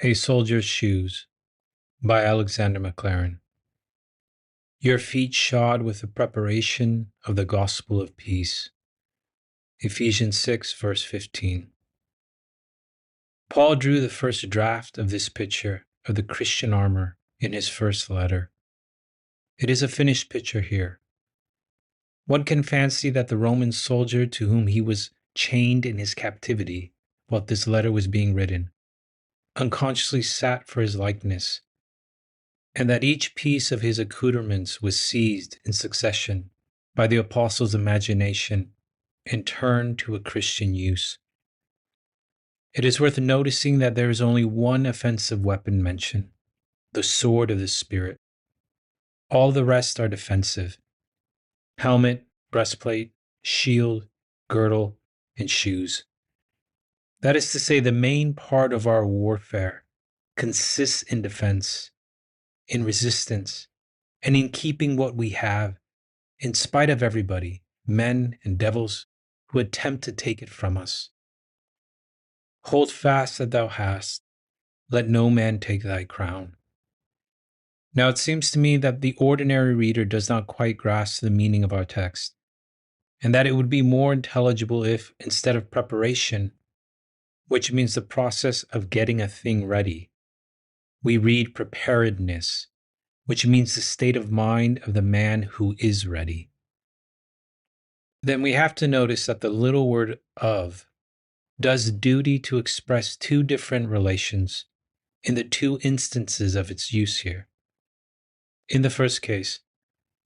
A Soldier's Shoes by Alexander Maclaren. Your feet shod with the preparation of the gospel of peace. Ephesians 6, verse 15. Paul drew the first draft of this picture of the Christian armor in his first letter. It is a finished picture here. One can fancy that the Roman soldier to whom he was chained in his captivity while this letter was being written unconsciously sat for his likeness, and that each piece of his accoutrements was seized in succession by the apostle's imagination and turned to a Christian use. It is worth noticing that there is only one offensive weapon mentioned, the sword of the Spirit. All the rest are defensive: helmet, breastplate, shield, girdle, and shoes. That is to say, the main part of our warfare consists in defense, in resistance, and in keeping what we have, in spite of everybody, men and devils, who attempt to take it from us. Hold fast that thou hast, let no man take thy crown. Now it seems to me that the ordinary reader does not quite grasp the meaning of our text, and that it would be more intelligible if, instead of preparation, which means the process of getting a thing ready, we read preparedness, which means the state of mind of the man who is ready. Then we have to notice that the little word of does duty to express two different relations in the two instances of its use here. In the first case,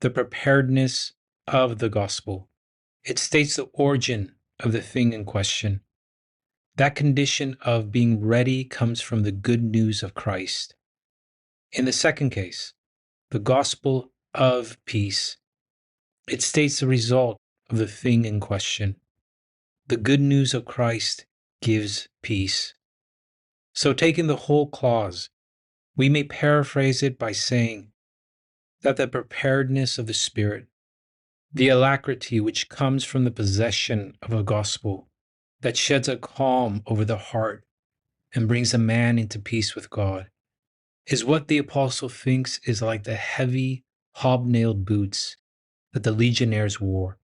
the preparedness of the gospel, it states the origin of the thing in question. That condition of being ready comes from the good news of Christ. In the second case, the gospel of peace, it states the result of the thing in question. The good news of Christ gives peace. So, taking the whole clause, we may paraphrase it by saying that the preparedness of the Spirit, the alacrity which comes from the possession of a gospel that sheds a calm over the heart and brings a man into peace with God, is what the apostle thinks is like the heavy, hobnailed boots that the legionnaires wore,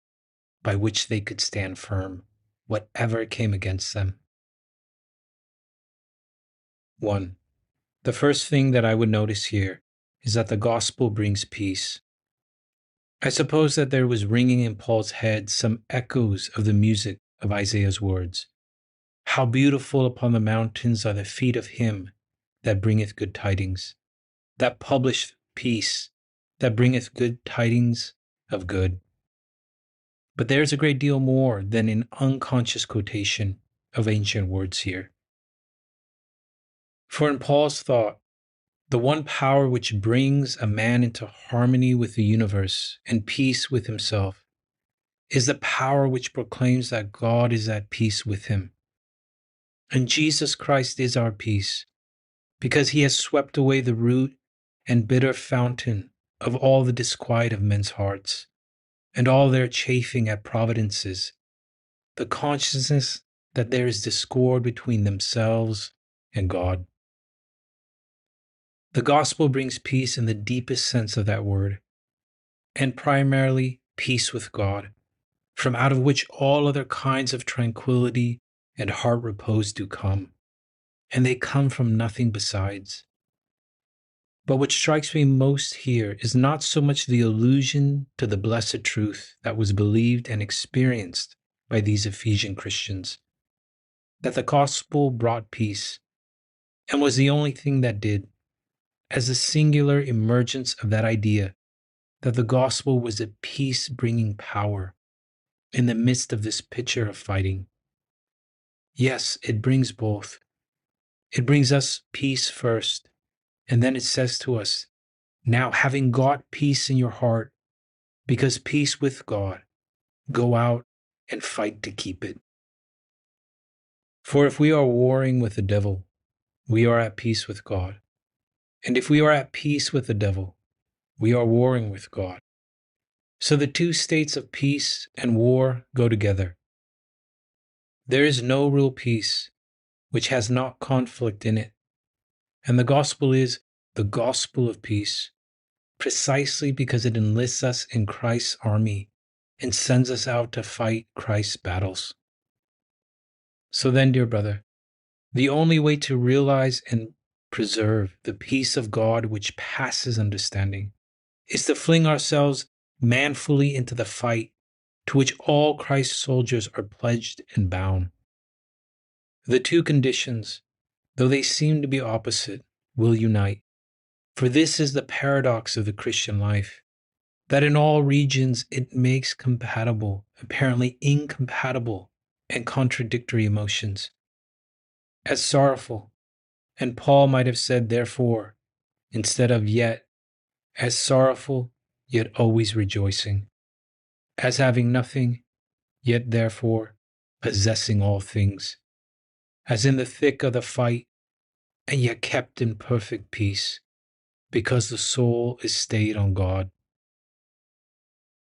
by which they could stand firm, whatever came against them. 1. The first thing that I would notice here is that the gospel brings peace. I suppose that there was ringing in Paul's head some echoes of the music of Isaiah's words. How beautiful upon the mountains are the feet of him that bringeth good tidings, that publisheth peace, that bringeth good tidings of good. But there is a great deal more than an unconscious quotation of ancient words here. For in Paul's thought, the one power which brings a man into harmony with the universe and peace with himself is the power which proclaims that God is at peace with him. And Jesus Christ is our peace, because he has swept away the root and bitter fountain of all the disquiet of men's hearts, and all their chafing at providences, the consciousness that there is discord between themselves and God. The gospel brings peace in the deepest sense of that word, and primarily peace with God, from out of which all other kinds of tranquility and heart repose do come, and they come from nothing besides. But what strikes me most here is not so much the allusion to the blessed truth that was believed and experienced by these Ephesian Christians, that the gospel brought peace, and was the only thing that did, as the singular emergence of that idea that the gospel was a peace-bringing power in the midst of this picture of fighting. Yes, it brings both. It brings us peace first, and then it says to us, now having got peace in your heart, because peace with God, go out and fight to keep it. For if we are warring with the devil, we are at peace with God. And if we are at peace with the devil, we are warring with God. So the two states of peace and war go together. There is no real peace which has not conflict in it. And the gospel is the gospel of peace, precisely because it enlists us in Christ's army and sends us out to fight Christ's battles. So then, dear brother, the only way to realize and preserve the peace of God which passes understanding is to fling ourselves manfully into the fight to which all Christ's soldiers are pledged and bound. The two conditions, though they seem to be opposite, will unite. For this is the paradox of the Christian life, that in all regions it makes compatible, apparently incompatible, and contradictory emotions. As sorrowful, and Paul might have said therefore, instead of yet, as sorrowful, yet always rejoicing, as having nothing, yet therefore possessing all things, as in the thick of the fight, and yet kept in perfect peace, because the soul is stayed on God.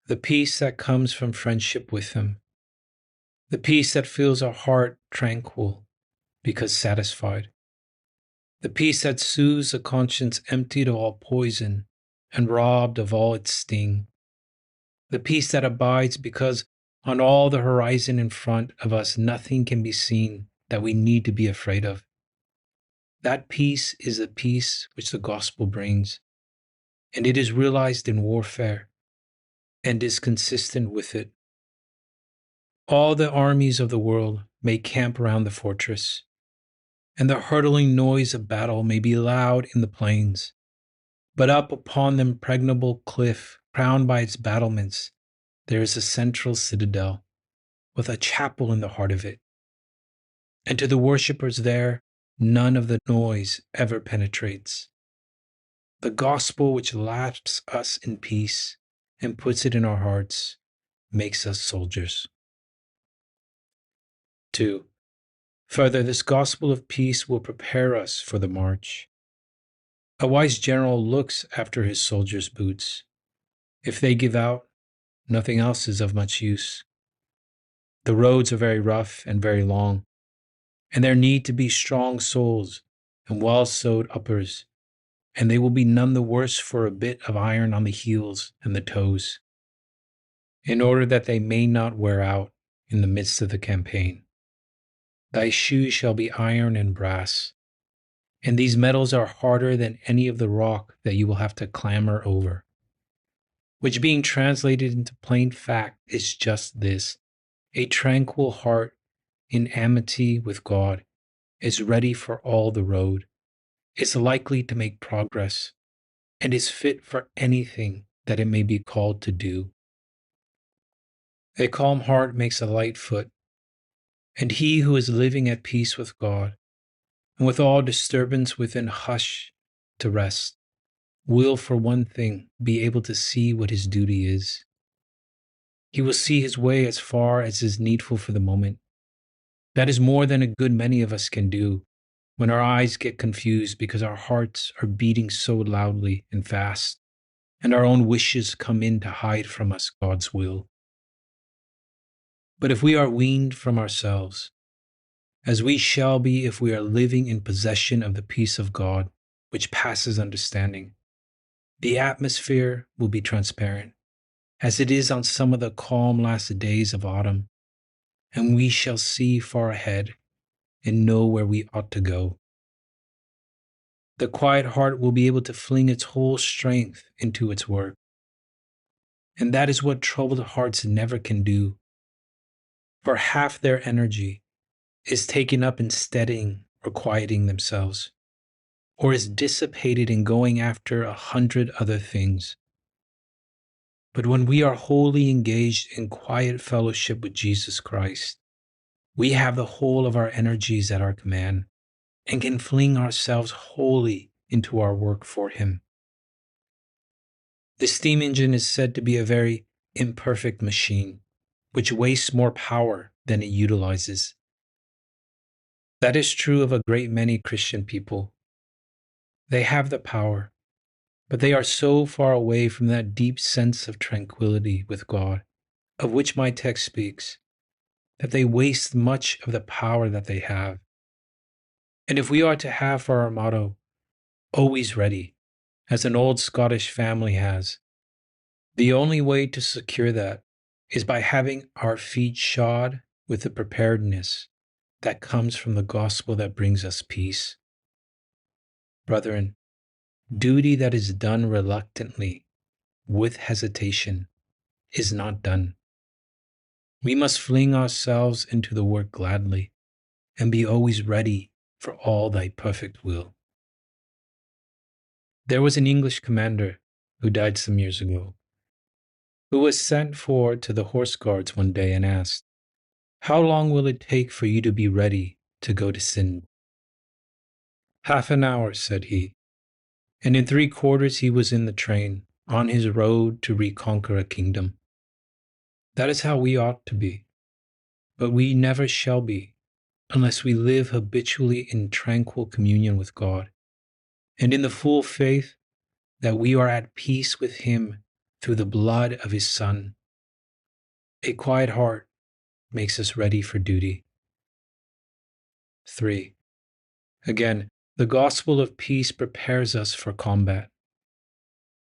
The peace that comes from friendship with Him, the peace that fills our heart tranquil, because satisfied, the peace that soothes a conscience emptied of all poison and robbed of all its sting, the peace that abides because on all the horizon in front of us nothing can be seen that we need to be afraid of. That peace is the peace which the gospel brings, and it is realized in warfare and is consistent with it. All the armies of the world may camp round the fortress, and the hurtling noise of battle may be loud in the plains, but up upon the impregnable cliff, crowned by its battlements, there is a central citadel, with a chapel in the heart of it. And to the worshippers there, none of the noise ever penetrates. The gospel which laps us in peace and puts it in our hearts makes us soldiers. 2. Further, this gospel of peace will prepare us for the march. A wise general looks after his soldiers' boots. If they give out, nothing else is of much use. The roads are very rough and very long, and there need to be strong soles and well-sewed uppers, and they will be none the worse for a bit of iron on the heels and the toes, in order that they may not wear out in the midst of the campaign. Thy shoes shall be iron and brass, and these metals are harder than any of the rock that you will have to clamber over, which being translated into plain fact is just this: a tranquil heart in amity with God is ready for all the road, is likely to make progress, and is fit for anything that it may be called to do. A calm heart makes a light foot, and he who is living at peace with God, and with all disturbance within hush to rest, will for one thing be able to see what his duty is. He will see his way as far as is needful for the moment. That is more than a good many of us can do when our eyes get confused because our hearts are beating so loudly and fast, and our own wishes come in to hide from us God's will. But if we are weaned from ourselves, as we shall be if we are living in possession of the peace of God, which passes understanding, the atmosphere will be transparent, as it is on some of the calm last days of autumn, and we shall see far ahead and know where we ought to go. The quiet heart will be able to fling its whole strength into its work, and that is what troubled hearts never can do, for half their energy is taken up in steadying or quieting themselves, or is dissipated in going after 100 other things. But when we are wholly engaged in quiet fellowship with Jesus Christ, we have the whole of our energies at our command and can fling ourselves wholly into our work for Him. The steam engine is said to be a very imperfect machine, which wastes more power than it utilizes. That is true of a great many Christian people. They have the power, but they are so far away from that deep sense of tranquility with God, of which my text speaks, that they waste much of the power that they have. And if we are to have for our motto, always ready, as an old Scottish family has. The only way to secure that is by having our feet shod with the preparedness that comes from the gospel that brings us peace. Brethren, duty that is done reluctantly, with hesitation, is not done. We must fling ourselves into the work gladly and be always ready for all thy perfect will. There was an English commander who died some years ago, who was sent for to the horse guards one day and asked, "How long will it take for you to be ready to go to Sind?" "Half an hour," said he, and in 3/4 he was in the train, on his road to reconquer a kingdom. That is how we ought to be, but we never shall be unless we live habitually in tranquil communion with God, and in the full faith that we are at peace with Him through the blood of His Son. A quiet heart makes us ready for duty. 3. Again, the gospel of peace prepares us for combat.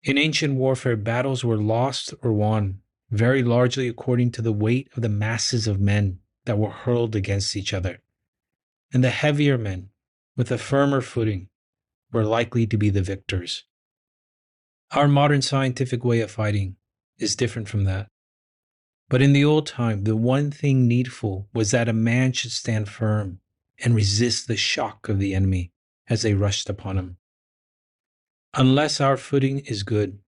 In ancient warfare, battles were lost or won, very largely according to the weight of the masses of men that were hurled against each other. And the heavier men, with a firmer footing, were likely to be the victors. Our modern scientific way of fighting is different from that. But in the old time, the one thing needful was that a man should stand firm and resist the shock of the enemy as they rushed upon him. Unless our footing is good,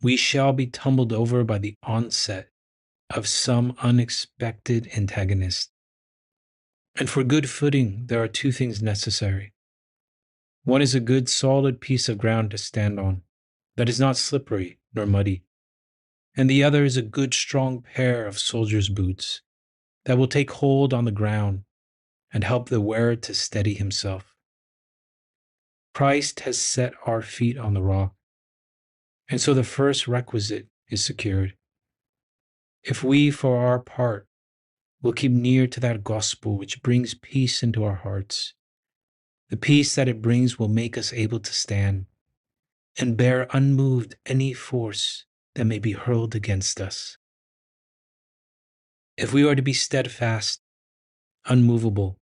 we shall be tumbled over by the onset of some unexpected antagonist. And for good footing, there are 2 things necessary. One is a good solid piece of ground to stand on, that is not slippery nor muddy. And the other is a good strong pair of soldier's boots that will take hold on the ground and help the wearer to steady himself. Christ has set our feet on the rock, and so the first requisite is secured. If we, for our part, will keep near to that gospel which brings peace into our hearts, the peace that it brings will make us able to stand and bear unmoved any force that may be hurled against us. If we are to be steadfast, unmovable,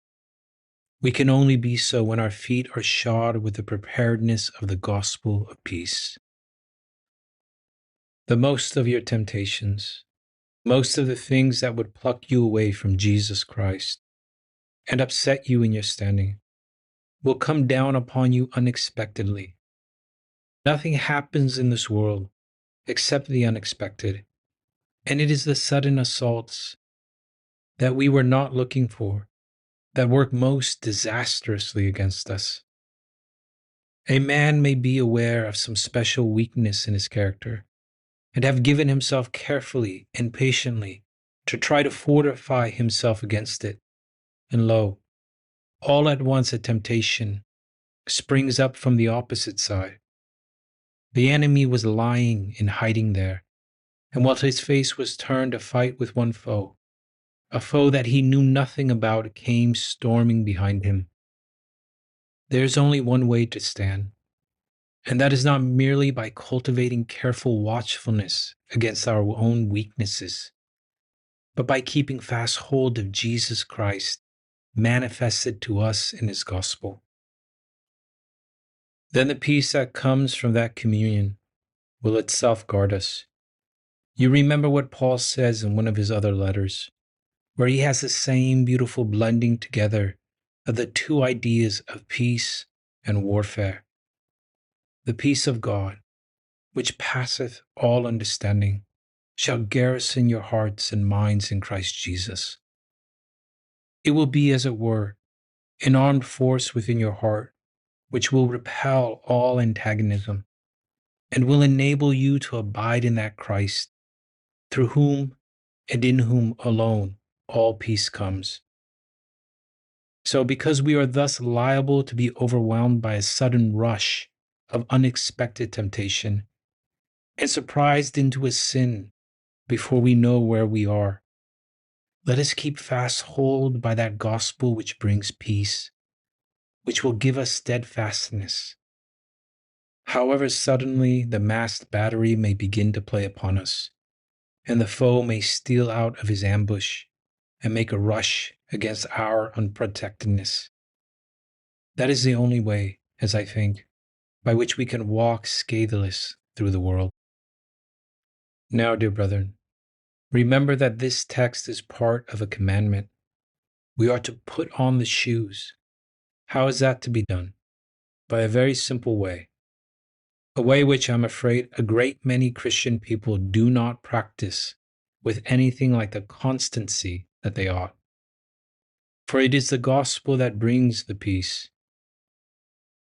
we can only be so when our feet are shod with the preparedness of the gospel of peace. The most of your temptations, most of the things that would pluck you away from Jesus Christ and upset you in your standing, will come down upon you unexpectedly. Nothing happens in this world except the unexpected, and it is the sudden assaults that we were not looking for that work most disastrously against us. A man may be aware of some special weakness in his character and have given himself carefully and patiently to try to fortify himself against it. And lo, all at once a temptation springs up from the opposite side. The enemy was lying in hiding there, and while his face was turned to fight with one foe, a foe that he knew nothing about came storming behind him. There's only one way to stand, and that is not merely by cultivating careful watchfulness against our own weaknesses, but by keeping fast hold of Jesus Christ, manifested to us in His gospel. Then the peace that comes from that communion will itself guard us. You remember what Paul says in one of his other letters, where he has the same beautiful blending together of the 2 ideas of peace and warfare. The peace of God, which passeth all understanding, shall garrison your hearts and minds in Christ Jesus. It will be, as it were, an armed force within your heart, which will repel all antagonism and will enable you to abide in that Christ, through whom and in whom alone all peace comes. So, because we are thus liable to be overwhelmed by a sudden rush of unexpected temptation and surprised into a sin before we know where we are, let us keep fast hold by that gospel which brings peace, which will give us steadfastness However, suddenly the masked battery may begin to play upon us, and the foe may steal out of his ambush and make a rush against our unprotectedness. That is the only way, as I think, by which we can walk scatheless through the world. Now, dear brethren, remember that this text is part of a commandment. We are to put on the shoes. How is that to be done? By a very simple way. A way which I'm afraid a great many Christian people do not practice with anything like the constancy that they ought. For it is the gospel that brings the peace.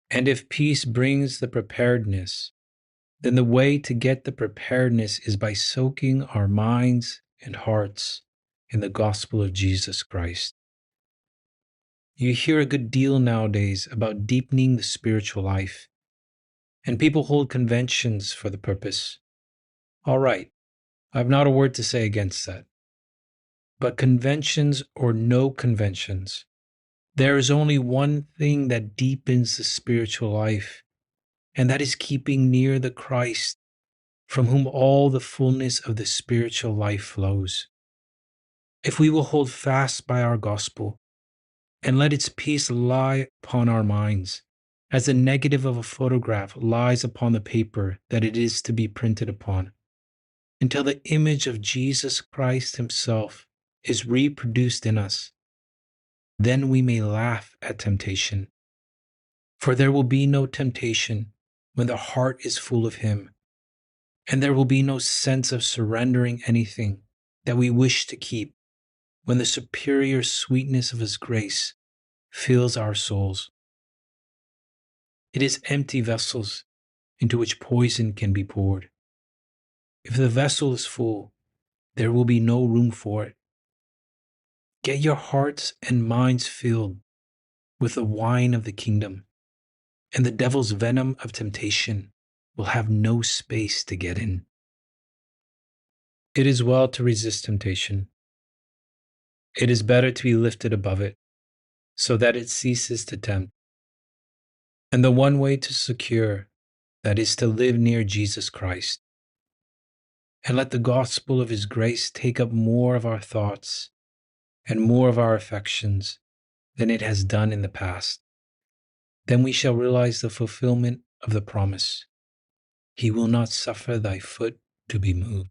And if peace brings the preparedness, then the way to get the preparedness is by soaking our minds and hearts in the gospel of Jesus Christ. You hear a good deal nowadays about deepening the spiritual life, and people hold conventions for the purpose. All right, I've not a word to say against that. But conventions or no conventions, there is only one thing that deepens the spiritual life, and that is keeping near the Christ, from whom all the fullness of the spiritual life flows. If we will hold fast by our gospel, and let its peace lie upon our minds, as the negative of a photograph lies upon the paper that it is to be printed upon, until the image of Jesus Christ himself is reproduced in us, then we may laugh at temptation. For there will be no temptation when the heart is full of him, and there will be no sense of surrendering anything that we wish to keep when the superior sweetness of his grace fills our souls. It is empty vessels into which poison can be poured. If the vessel is full, there will be no room for it. Get your hearts and minds filled with the wine of the kingdom, and the devil's venom of temptation will have no space to get in. It is well to resist temptation. It is better to be lifted above it, so that it ceases to tempt. And the one way to secure that is to live near Jesus Christ, and let the gospel of his grace take up more of our thoughts and more of our affections than it has done in the past. Then we shall realize the fulfillment of the promise. He will not suffer thy foot to be moved.